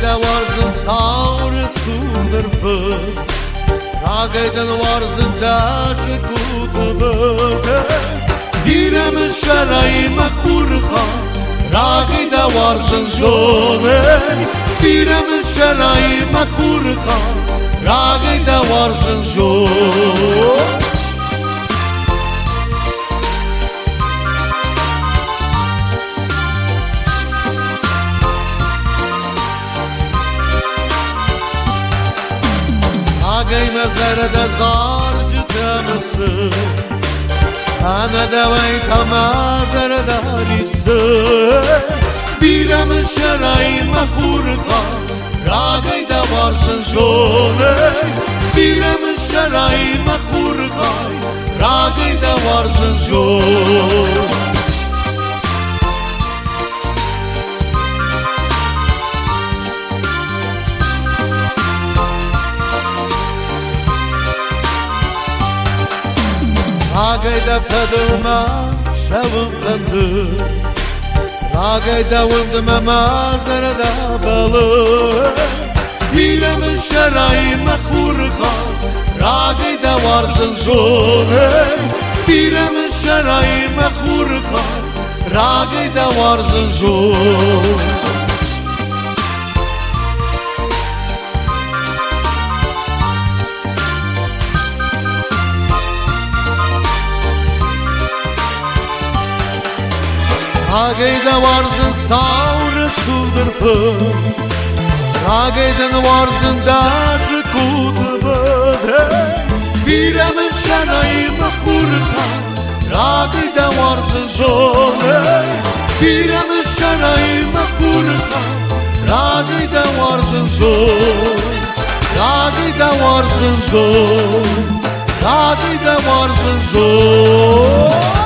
Ragayda varsın savrı sundırfı, Ragaydan varsın daşı kutubu. Birem şarayma kurha, Ragayda varsın zone. Birem şarayma kurha, Ragayda varsın zone. Ragay mezarda zarcı tanısı, Ana devay tamazarda risi. Birem şarayma kurha, Ragayda varsın zone. Birem şarayma kurha, Ragayda varsın zone. Ragayda feduma şevim fendı, Ragayda vundum mazarda balı. Birem şarayma kurha, Ragayda varsın zone. Birem şarayma kurha, Ragayda varsın zone. Ragayda varsın savrı sundırfı, Ragaydan varsın daşı kutubu. Birem şarayma kurha, Ragayda varsın zone. Birem şarayma kurha, Ragayda varsın zone. Ragayda varsın zone. Ragayda varsın zone.